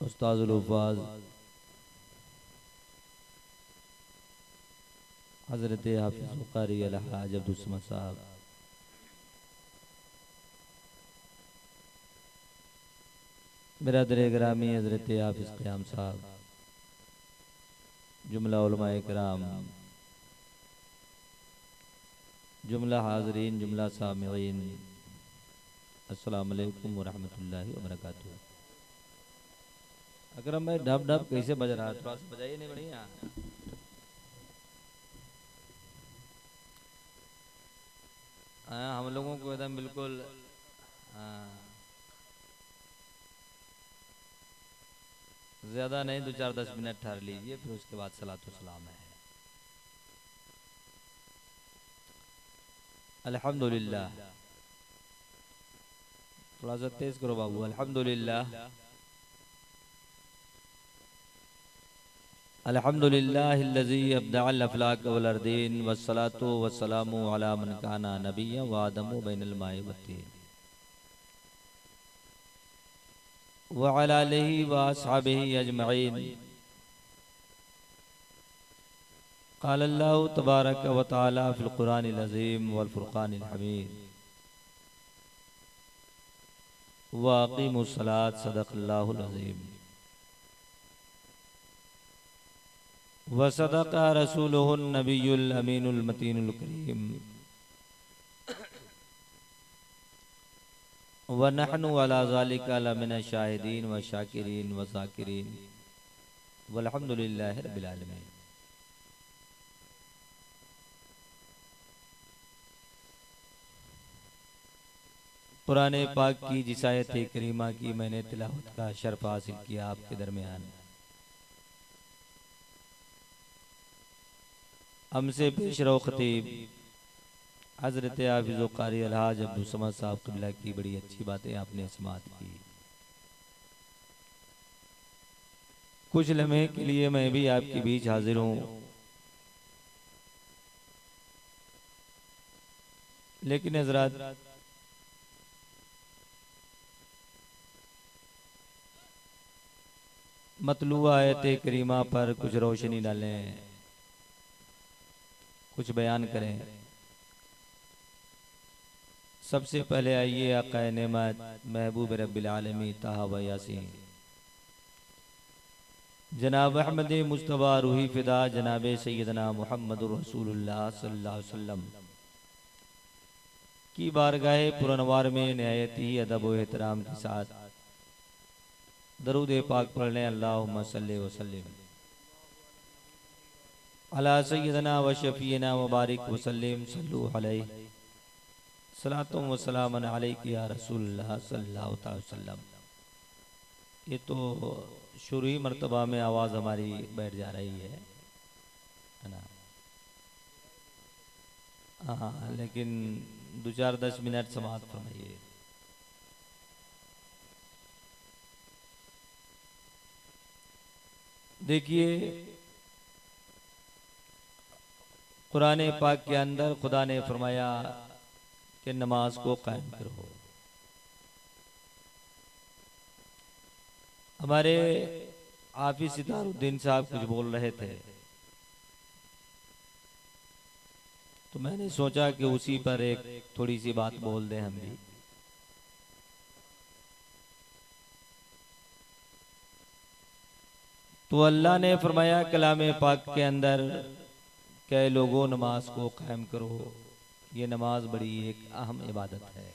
उस्ताजुल हुफ़ाज़ हज़रत हाफ़िज़ क़ारी अलहाज अब्दुल समद साहब, बिरादर गिरामी हज़रत हाफ़िज़ क़याम साहब, जुमला उलमाए किराम, जुमला हाज़रीन, जुमला सामिईन, अस्सलामु अलैकुम व रहमतुल्लाहि व बरकातुहू। अकरम भाई ढप ढप कैसे बज रहा है? थोड़ा सा बजाइए नहीं बढ़िया। हाँ, हम लोगों को एकदम बिल्कुल। हाँ, ज़्यादा नहीं, 2-4-10 मिनट ठहर लीजिए, फिर उसके बाद सलातो सलाम है। अल्हम्दुलिल्लाह। थोड़ा सा तेज करो बाबू। अल्हम्दुलिल्लाह, अल्हम्दुलिल्लाहिल्लज़ी अब्दअल अफ़लाक वल अर्दीन वस्सलातु वस्सलामु अला मन काना नबिय्यन व आदमु बैनल माइ वत्तीन व अला आलिहि व अस्हाबिहि अजमईन। क़ाल अल्लाहु तबारक व तआला फ़िल क़ुरआनिल अज़ीम वल फ़ुरक़ानिल हमीद व अक़ीमुस्सलात सदक़ल्लाहुल अज़ीम व सदक़ रसूलुहुन नबियुल अमीनुल मतीनुल करीम व नहनु अला ज़ालिका लमिन शाहिदीन व शाकिरीन व ज़ाकिरीन वल्हम्दुलिल्लाहि रब्बिल आलमीन। कुरान पाक की जिस आयत करीमा की मैंने तिलावत का शर्फ हासिल किया आपके दरमियान, हमसे पेशरो खतीब हज़रत हाफ़िज़ क़ारी अलहाज अब्दुल समद साहब क़िबला की बड़ी अच्छी बातें आपने समाअत की। कुछ लम्हे के लिए मैं भी आपके बीच हाजिर हूँ, लेकिन हज़रात मतलूआ आयत करीमा पर कुछ रोशनी डालें, कुछ बयान करें। सबसे पहले आइए आक़ाए नेमत महबूब रब्बिल आलमीन ताहा व यासीन जनाब अहमद मुस्तफ़ा रूही फ़िदा जनाब सैयदना मुहम्मदुर रसूलुल्लाह सल्लल्लाहु अलैहि वसल्लम की बारगाह पुरनवार में नहायत ही अदब व एहतराम के साथ दरूद पाक पढ़ लें। अल्लाहुम्मा सल्लि व सल्लिम अला सय्यदना व शफीना व बारिक व सल्लिम सल्लु अलैहि सलातुम व सलामन अलैका या रसूलल्लाह सल्लल्लाहु अलैहि वसल्लम। ये तो शुरू ही मर्तबा में आवाज़ हमारी बैठ जा रही है ना? हाँ, लेकिन 2-4-10 मिनट समाप्त फरमाइए। देखिए, कुरान पाक के अंदर खुदा ने फरमाया कि नमाज को कायम करो। हमारे हाफिज सितारुद्दीन साहब कुछ बोल रहे थे, तो मैंने सोचा कि उसी पर एक थोड़ी सी बात बोल दें हम भी। तो अल्लाह ने फरमाया कलाम पाक के अंदर, कई लोगों नमाज को कायम करो। ये नमाज बड़ी एक अहम इबादत है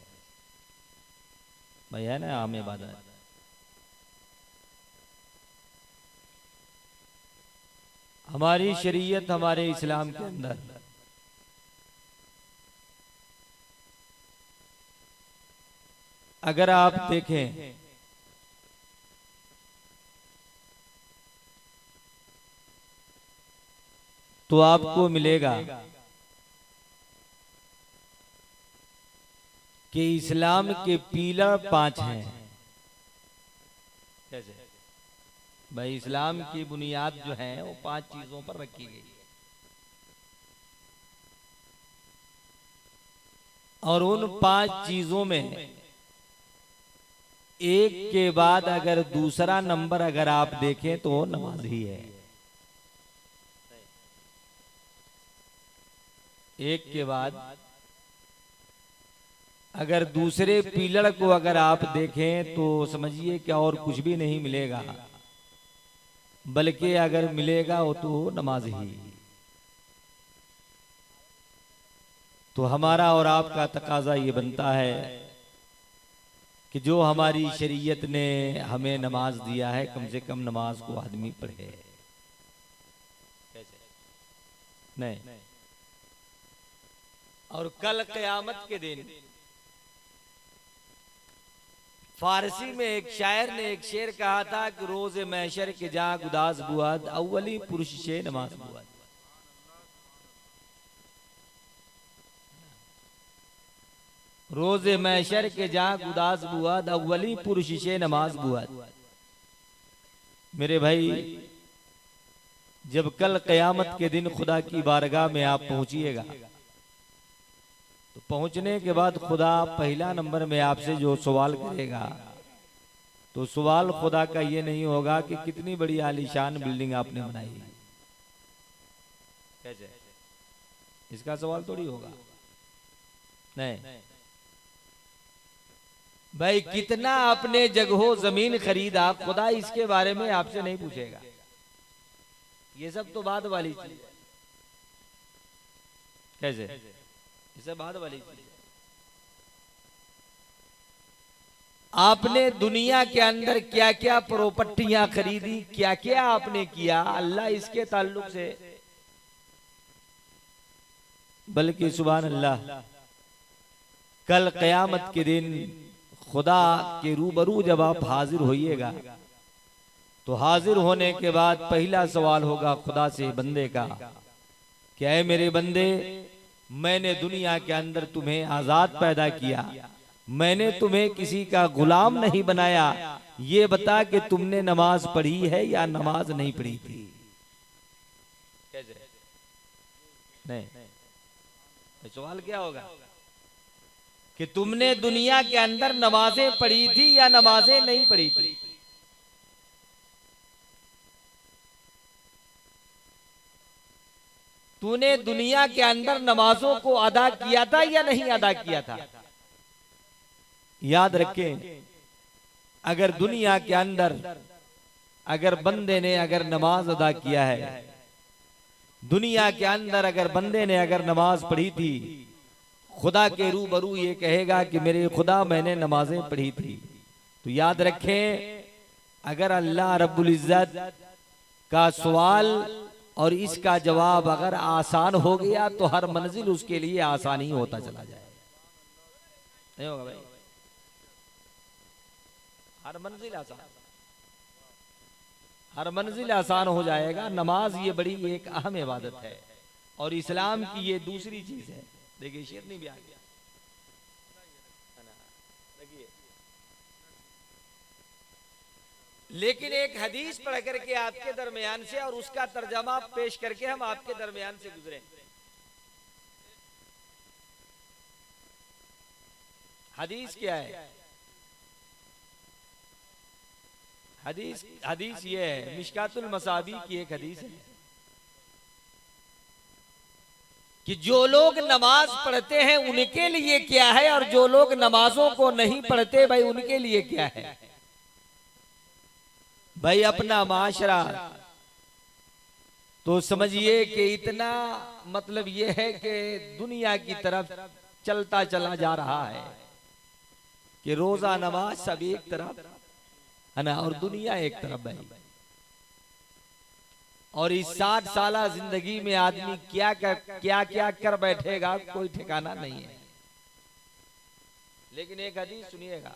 भाई, है ना? अहम इबादत। हमारी शरीयत, हमारे इस्लाम के अंदर अगर आप देखें तो आपको मिलेगा कि इस्लाम के पिलर 5 हैं। कैसे भाई? इस्लाम की बुनियाद जो है वो 5 चीजों पर रखी गई है, और उन 5 चीजों में एक के बाद अगर दूसरा नंबर अगर आप देखें तो वो नमाज ही है। एक के बाद अगर दूसरे पिलर को अगर आप देखें तो समझिए कि और कुछ भी नहीं मिलेगा, बल्कि अगर मिलेगा वो तो नमाज ही। तो हमारा और आपका तकाजा ये बनता है कि जो हमारी शरीयत ने हमें नमाज दिया है, कम से कम नमाज को आदमी पढ़े। नहीं, और कल क़यामत के दिन फारसी में एक शायर ने एक शेर कहा था कि रोज मैशर के जा गुदास बुआद अव्वली पुरुष शे नमाज बुआद। रोज मैशर के जा गुदास बुआद अव्वली पुरुष शे नमाज बुआद। मेरे भाई, जब कल क़यामत के दिन खुदा की बारगाह में आप पहुंचिएगा तो पहुंचने के बाद खुदा पहला नंबर में आपसे जो सवाल करेगा तो सवाल खुदा का ये नहीं होगा कि कितनी बड़ी आलीशान बिल्डिंग आपने बनाई। कैसे? इसका सवाल थोड़ी होगा। नहीं भाई, कितना आपने जगहों जमीन खरीदा, खुदा इसके बारे में आपसे नहीं पूछेगा। ये सब तो बाद वाली चीज है। कैसे? ये सब बाद वाली चीज है। आपने दुनिया के अंदर क्या क्या प्रॉपर्टियां खरीदी, क्या क्या आपने किया, अल्लाह इसके ताल्लुक से, बल्कि सुभान अल्लाह कल क़यामत के दिन खुदा के रूबरू जब आप हाजिर होइएगा तो हाजिर होने के बाद पहला सवाल होगा खुदा से बंदे का, क्या है मेरे बंदे, मैंने दुनिया के अंदर तुम्हें आजाद पैदा किया, मैंने तुम्हें किसी का गुलाम नहीं बनाया, ये बता कि तुमने नमाज पढ़ी है या नमाज नहीं पढ़ी थी। कैसे? नहीं, सवाल क्या होगा कि तुमने दुनिया के अंदर नमाजें पढ़ी थी या नमाजें नहीं पढ़ी थी। तूने दुनिया के अंदर नमाजों को अदा किया था या नहीं अदा किया था। याद रखें, अगर दुनिया के अंदर अगर बंदे ने अगर नमाज अदा किया है, दुनिया के अंदर अगर बंदे ने अगर नमाज पढ़ी थी, खुदा के रूबरू ये कहेगा कि मेरे खुदा मैंने नमाजें पढ़ी थी। तो याद रखें, अगर अल्लाह रब्बुल इज्जत का सवाल और इसका जवाब अगर आसान हो गया तो हर मंजिल उसके लिए आसान ही होता चला जाए। नहीं होगा भाई, हर मंजिल आसान, हर मंजिल आसान हो जाएगा। नमाज ये बड़ी एक अहम इबादत है और इस्लाम की ये दूसरी चीज है। देखिए शेर नहीं भी आ गया, देखिए। लेकिन एक हदीस पढ़ करके आपके दरमियान से और उसका तर्जमा पेश करके हम आपके दरमियान से गुजरे। हदीस क्या है? हदीस ये है, मिशकातुल मसाबी की एक हदीस है कि जो लोग नमाज पढ़ते हैं उनके लिए क्या है और जो लोग नमाजों को नहीं पढ़ते भाई उनके लिए क्या है। भाई अपना माशरा तो समझिए कि इतना मतलब ये है कि दुनिया की तरफ चलता चला जा रहा है कि रोजा नमाज सब एक तरफ है ना और दुनिया एक तरफ है। और इस 60 साला जिंदगी में आदमी क्या क्या कर बैठेगा कोई ठिकाना नहीं है। लेकिन एक हदीस सुनिएगा,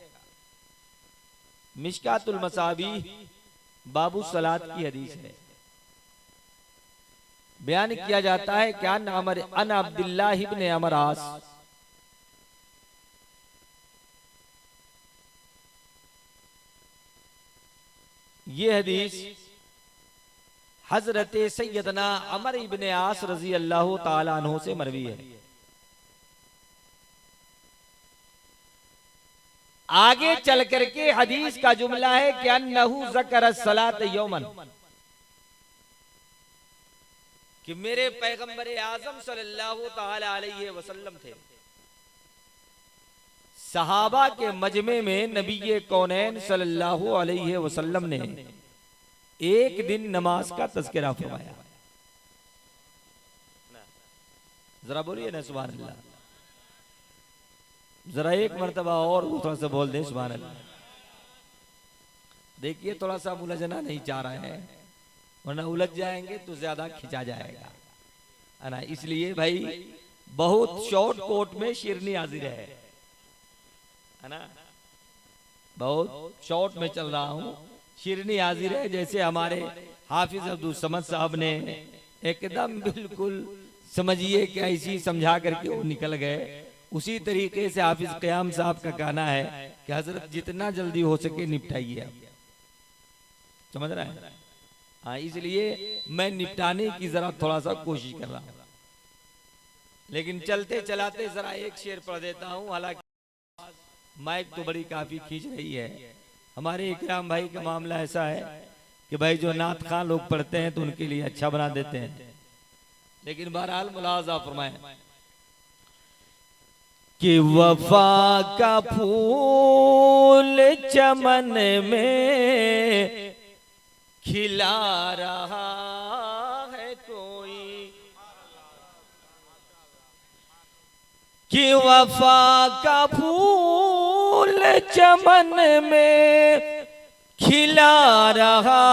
मिशकातुल मसाबी बाबू सलात की हदीस है। बयान किया जाता है क्या अन अब्दुल्लाह इब्न अमर आस, ये हदीस हजरत सैयदना अमर इब्न आस रजी अल्लाह ताला अन्हु से मरवी है। आगे चल करके हदीस का जुमला है कि अन्नहु ज़करा सलात यौमन, कि मेरे पैगंबर आजम सल्लल्लाहु ताला अलैहि वसल्लम थे, सहाबा के मजमे में नबी कौनैन सल्लल्लाहु अलैहि वसल्लम ने एक दिन नमाज का तज़किरा फरमाया। जरा बोलिए ना सुभान अल्लाह, जरा एक मर्तबा और थोड़ा सा बोल दें सुभान अल्लाह। देखिए थोड़ा सा उलझना नहीं चाह रहे हैं, वरना उलझ जाएंगे तो ज्यादा खिंचा जाएगा, है ना। इसलिए भाई बहुत शॉर्ट कोट में शिरनी हाजिर है ना, बहुत शॉर्ट में चल रहा हूँ, शिरनी हाजिर है। जैसे हमारे हाफिज अब्दुल समद साहब ने एकदम बिल्कुल समझिए कि ऐसी समझा करके वो निकल गए, उसी तरीके से हाफिज क़याम साहब का कहना है कि हजरत जितना जल्दी हो सके निपटाइए आप, समझ रहे हैं। हाँ, इसलिए मैं निपटाने की जरा थोड़ा सा कोशिश कर रहा हूँ, लेकिन चलते चलाते जरा एक शेर पढ़ देता हूँ। हालांकि माइक तो बड़ी काफी खींच रही है। हमारे इकराम भाई का मामला ऐसा है कि भाई जो नात खां लोग पढ़ते हैं तो उनके लिए अच्छा बना देते हैं, लेकिन बहरहाल मुलाजा फरमाए कि वफा का फूल चमन में खिला रहा है कोई, कि वफा का फूल चमन में खिला रहा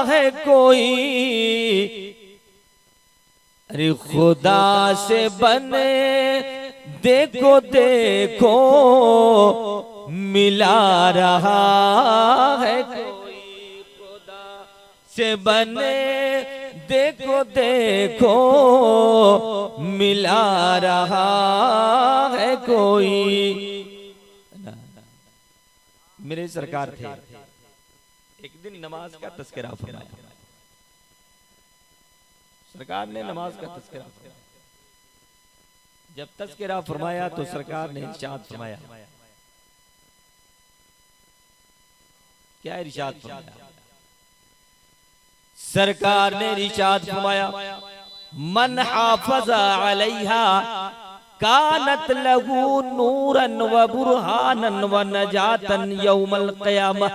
है कोई, अरे खुदा से बने देखो देखो मिला रहा है कोई, खुदा से बने देखो देखो मिला रहा है कोई। मेरे सरकार थे, एक दिन नमाज का तज़किरा फरमाया, सरकार ने नमाज का तज़किरा फरमाया। जब तज़किरा फरमाया तो सरकार ने इरशाद फरमाया, क्या इरशाद फरमाया? सरकार ने इरशाद फरमाया, मन हाफ़ज़ा अलैहा कानत लहू नूरन व बुरहानन व नजातन यौमल क़यामह।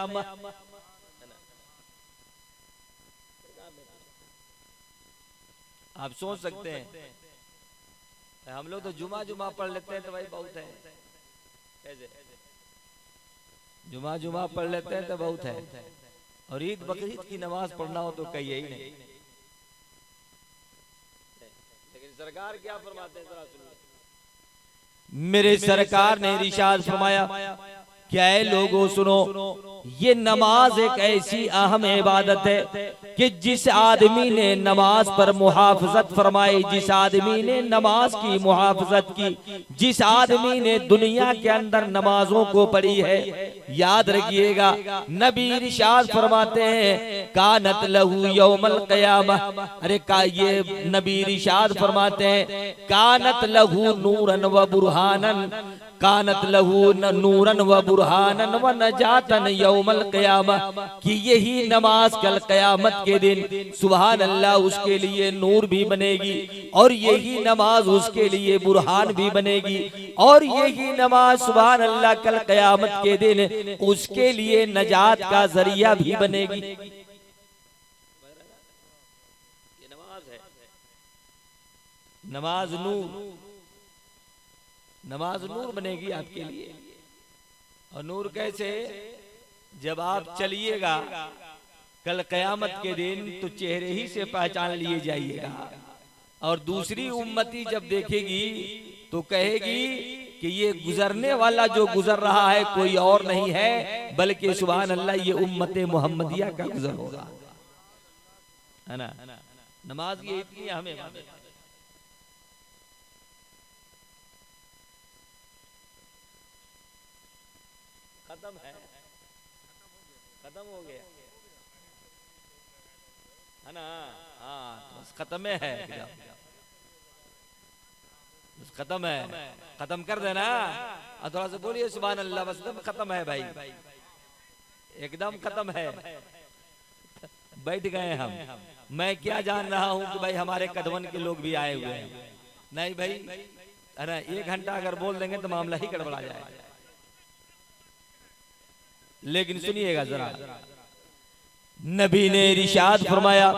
आप सोच सकते हैं, हम लोग तो जुमा पढ़ लेते हैं तो भाई बहुत है, ऐसे जुमा पढ़ लेते हैं तो बहुत है, और ईद बकरीद की नमाज पढ़ना हो तो कहिए ही नहीं। लेकिन सरकार क्या फरमाते हैं, जरा सुनो। मेरे सरकार ने इरशाद फरमाया, क्या है लोगों सुनो, ये नमाज एक ऐसी अहम इबादत है कि जिस आदमी ने नमाज पर मुहाफ़ज़त फरमाई, जिस आदमी ने नमाज की मुहाफ़ज़त की, जिस आदमी ने दुनिया के अंदर नमाजों को पढ़ी है, याद रखिएगा नबी इरशाद फरमाते हैं कानत लहू यौमल क़यामह। अरे का ये नबी इरशाद फरमाते हैं कानत लहू नूरन व बुरहानन, कानत लहू नूरन व बुरहानन व नजातन यौमल क़यामह, कि यही नमाज कल क़यामत के दिन सुभान अल्लाह उसके लिए नूर भी बनेगी, और यही नमाज उसके लिए बुरहान भी बनेगी, और यही नमाज सुभान अल्लाह कल क़यामत के दिन उसके लिए नजात का जरिया भी बनेगी। ये नमाज है, नमाज नूर, नमाज नूर बनेगी आपके लिए। और नूर कैसे? जब आप चलिएगा कल क़यामत के दिन तो चेहरे ही से पहचान लिए जाइएगा, और दूसरी उम्मती जब देखेगी तो कहेगी कि ये गुजरने वाला जो गुजर रहा है कोई और नहीं है बल्कि सुभान अल्लाह ये उम्मते मोहम्मदिया का गुजर होगा, है ना। नमाज की इतनी हमें खत्म है, खत्म हो गया है ना। हाँ तो खत्म है, खत्म है, खत्म कर देना। थोड़ा सा बोलिए सुभान अल्लाह। बस खत्म है भाई, एकदम खत्म है। बैठ गए हम। मैं क्या जान रहा हूं कि भाई हमारे कदवन के लोग भी आए हुए हैं। नहीं भाई, अरे 1 घंटा अगर बोल देंगे तो मामला ही गड़बड़ा जाएगा। लेकिन सुनिएगा जरा, नबी ने इरशाद फरमाया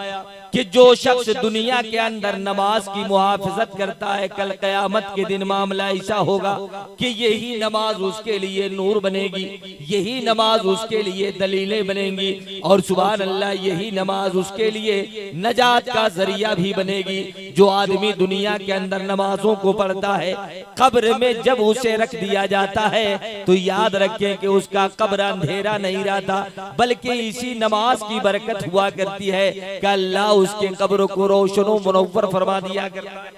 कि जो शख्स दुनिया के अंदर नमाज की मुहाफिजत करता है, कल क़यामत के दिन मामला ऐसा होगा कि यही नमाज उसके लिए नूर बनेगी, यही नमाज उसके लिए दलीलें बनेंगी, और सुभान अल्लाह यही नमाज उसके लिए नजात का जरिया भी बनेगी। जो आदमी दुनिया के अंदर नमाजों को पढ़ता है, कब्र में जब उसे रख दिया जाता है तो याद रखें कि उसका कब्र अंधेरा नहीं रहता, बल्कि इसी नमाज की बरकत हुआ करती है कि अल्लाह उसके कब्र को रोशनो मुनव्वर फरमा दिया करता है।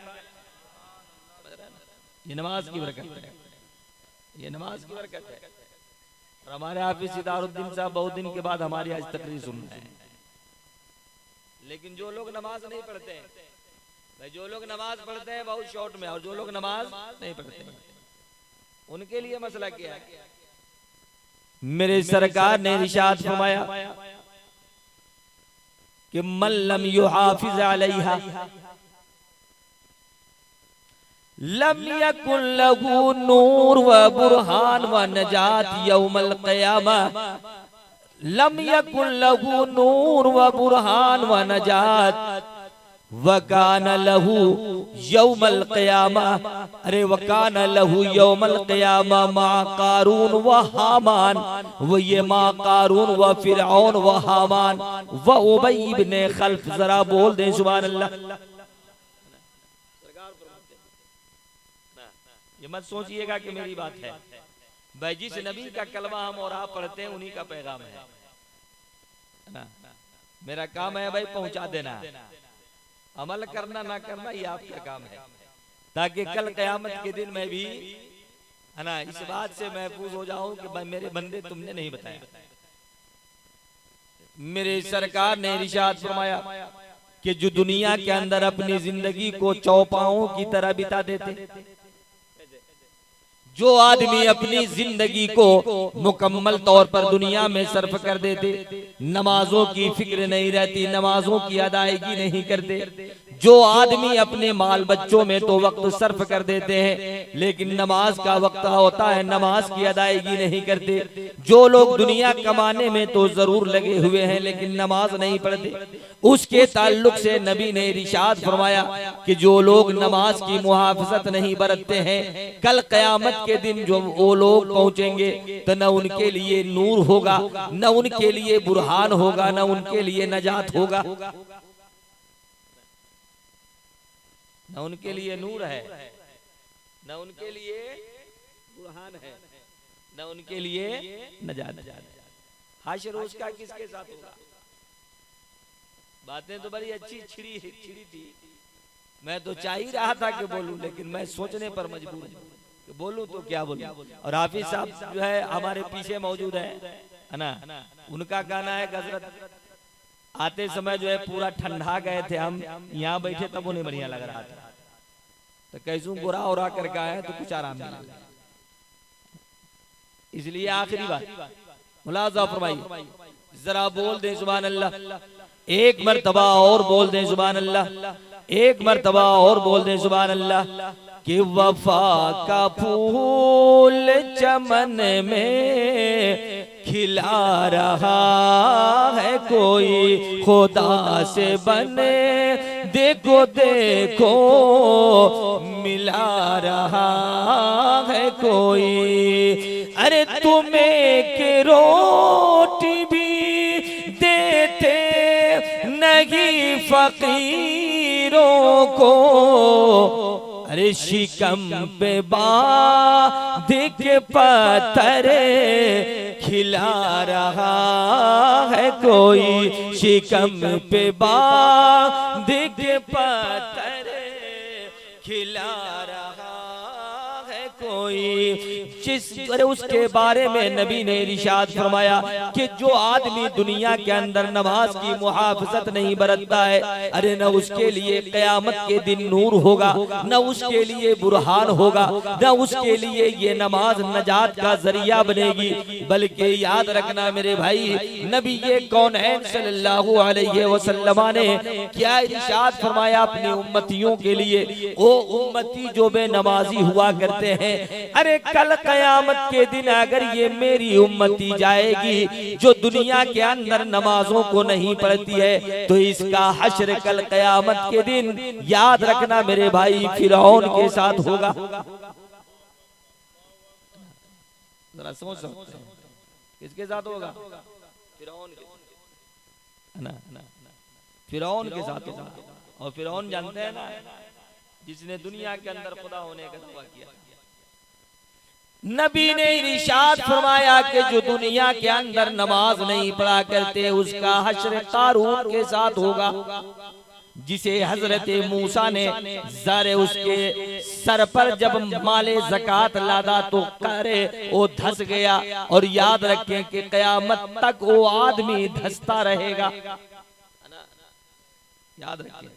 ये नमाज की बरकत है, ये नमाज की बरकत है। और हमारे हाफिज सितारुद्दीन साहब बहुत दिन के बाद हमारी आज तकरीर सुन रहे हैं। लेकिन जो लोग नमाज नहीं पढ़ते हैं भाई, जो लोग नमाज पढ़ते हैं बहुत शॉर्ट में, और जो लोग नमाज नहीं पढ़ते हैं उनके लिए मसला क्या है। मेरे सरकार ने इरशाद फरमाया कि मन लम युहाफिज अलैहा लम यकुन लहू नूर व बुरहान व नजात यौमल क़यामा, लम यकुन लहू नूर व बुरहान व नजात वकान लहू यौमल क़यामा। अरे वकान लहू यौमल क़यामा मा कारून व हामान, वो ये मा कारून व फिरऔन व हामान व उबई इब्ने खल्फ। जरा बोल दे सुभान अल्लाह। ये मत सोचिएगा कि मेरी बात है भाई, जिस नबी का कलमा हम और आप पढ़ते हैं उन्हीं का पैगाम है ना। मेरा काम है भाई पहुंचा देना, अमल करना ना करना ये आपका काम है, ताकि कल क़यामत के दिन मैं भी है ना इस बात से महफूज हो जाऊं कि भाई मेरे बंदे तुमने नहीं बताया। मेरे सरकार ने इरशाद फरमाया कि जो दुनिया के अंदर अपनी जिंदगी को चौपाओं की तरह बिता देते, जो आदमी अपनी जिंदगी को मुकम्मल तौर पर दुनिया में सर्फ कर देते, नमाजों की फिक्र नहीं रहती, नमाजों की अदायगी नहीं करते, जो आदमी अपने माल बच्चों में तो वक्त सर्फ कर देते हैं लेकिन नमाज का वक्त होता है नमाज की अदायगी नहीं करते, जो लोग दुनिया कमाने में तो जरूर लगे हुए हैं लेकिन नमाज नहीं पढ़ते, उसके ताल्लुक से नबी ने इरशाद फरमाया कि जो लोग नमाज की मुहाफिजत नहीं बरतते हैं, कल क़यामत के दिन जो वो लोग पहुंचेंगे तो न उनके लिए नूर होगा, न उनके लिए बुरहान होगा, न उनके लिए नजात होगा। न उनके लिए नूर है, न उनके लिए बुरहान है, न उनके लिए नजात। हाशर उसका किसके साथ होगा। बातें तो बड़ी अच्छी छिड़ी थी, मैं तो चाह ही रहा था कि बोलूं, लेकिन मैं सोचने पर मजबूर हूं कि बोलूं तो क्या बोलूं। और हाफिज साहब जो है हमारे पीछे मौजूद है ना, उनका गाना है गजरत। आते समय जो है पूरा ठंडा गए थे हम, यहाँ बैठे तब उन्हें बढ़िया लग रहा था, तो कैसू गोरा और करके आए तो कुछ आराम नहीं। इसलिए आखिरी बात मुलाजा फरमाइए, जरा बोल दे सुभान अल्लाह, एक मर्तबा और बोल दे सुभान अल्लाह, एक मर्तबा और बोल दे सुभान अल्लाह। कि वफा का फूल चमन में खिला रहा है कोई, खुदा से बने देखो देखो मिला रहा है कोई। अरे तुम्हें के रोटी भी देते नहीं फकीरों को, अरे शिकम पे बांध के पत्थर खिला रहा है कोई, शिकम पे बांध के पत्थर खिला रहा है है कोई जिस उसके बारे में नबी ने इरशाद फरमाया कि जो आदमी दुनिया के अंदर नमाज की मुहाफजत नहीं बरतता है, अरे न उसके लिए क़यामत के दिन नूर होगा, न उसके लिए बुरहान होगा, न उसके लिए ये नमाज नजात का जरिया बनेगी। बल्कि याद रखना मेरे भाई, नबी ये कौनैन सल्लल्लाहु अलैहि वसल्लम ने क्या इरशाद फरमाया अपनी उम्मतियों के लिए, ओ उम्मती जो बेनमाजी हुआ करते हैं, अरे कल क़यामत के दिन अगर ये मेरी उम्मती जाएगी जो दुनिया के अंदर नमाजों को नहीं पढ़ती है, तो इसका हश्र कल क़यामत के दिन याद रखना मेरे भाई फिरौन के साथ होगा। जरा सोच सकते हैं किसके साथ होगा? फिरौन के, ना फिरौन के साथ होगा। और फिरौन जानते हैं ना, जिसने दुनिया के अंदर खुदा होने का दावा किया। नबी ने इरशाद फरमाया कि जो दुनिया के अंदर नमाज नहीं पढ़ा करते उसका हश्र कारून के साथ होगा, जिसे हजरत मूसा ने ज़रे उसके सर पर जब माले ज़कात लादा तो करे वो धस गया। और याद रखें कि क़यामत तक वो आदमी धसता रहेगा। याद रखें,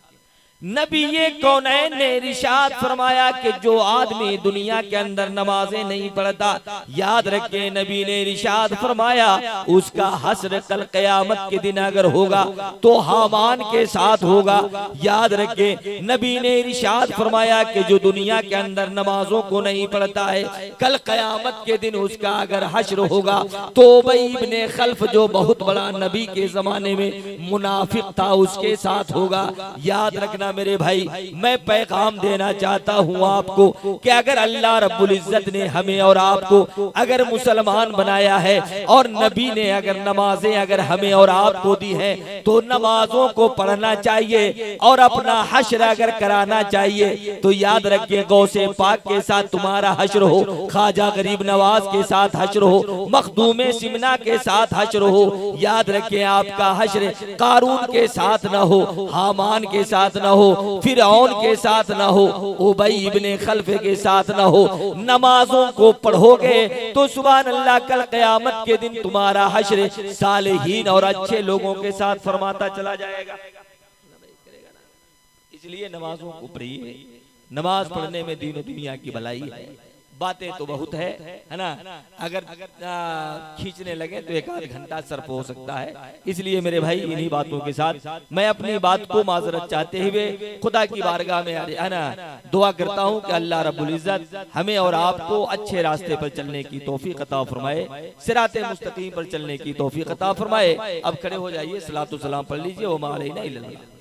नबी ये कौनैन ने इरशाद फरमाया कि जो आदमी दुनिया के अंदर नमाजें नहीं पढ़ता, याद रखें नबी ने इरशाद फरमाया उसका हश्र कल क़यामत के दिन अगर होगा तो हामान के साथ होगा। याद रखें नबी ने इरशाद फरमाया कि जो दुनिया के अंदर नमाजों को नहीं पढ़ता है, कल क़यामत के दिन उसका अगर हश्र होगा तो उबई इब्ने खल्फ जो बहुत बड़ा नबी के जमाने में मुनाफिक था उसके साथ होगा। याद रखना मेरे भाई, मैं पैगाम देना चाहता हूँ आपको कि अगर अल्लाह रब्बुल इज्जत ने हमें और आपको अगर मुसलमान बनाया है और नबी ने अगर नमाजें अगर हमें और आपको दी हैं, तो नमाजों को पढ़ना चाहिए और अपना हश्र अगर कराना चाहिए। तो याद रखिए गौसे पाक के साथ तुम्हारा हश्र हो, ख्वाजा गरीब नवाज के साथ हश्र हो, मखदूमे सिमना के साथ हश्र हो। याद रखिए आपका हश्र कारून के साथ न हो, हामान के साथ न हो, फिरौन के साथ न हो, उबई इब्ने खल्फ के साथ न हो। नमाजों को पढ़ोगे तो सुभान अल्लाह कल क़यामत के दिन तुम्हारा हश्र सालिहीन और अच्छे लोगों के साथ फरमाता चला जाएगा। इसलिए नमाजों को पढ़िए। नमाज पढ़ने में दीन दुनिया की भलाई है। बातें तो बहुत है ना, अगर खींचने लगे तो एक आध घंटा सर्फ हो सकता है। इसलिए मेरे भाई इन्हीं बातों के साथ मैं अपनी बात को माजरत चाहते हुए खुदा की बारगाह में है ना दुआ करता हूँ कि अल्लाह रब्बुल इज्जत हमें और आपको अच्छे रास्ते पर चलने की तौफीक अता फरमाए, सिराते मुस्तकीम पर चलने की तौफीक अता फरमाए। अब खड़े हो जाइए, सलातो सलाम पढ़ लीजिए। वो मालैना इल्लल्लाह।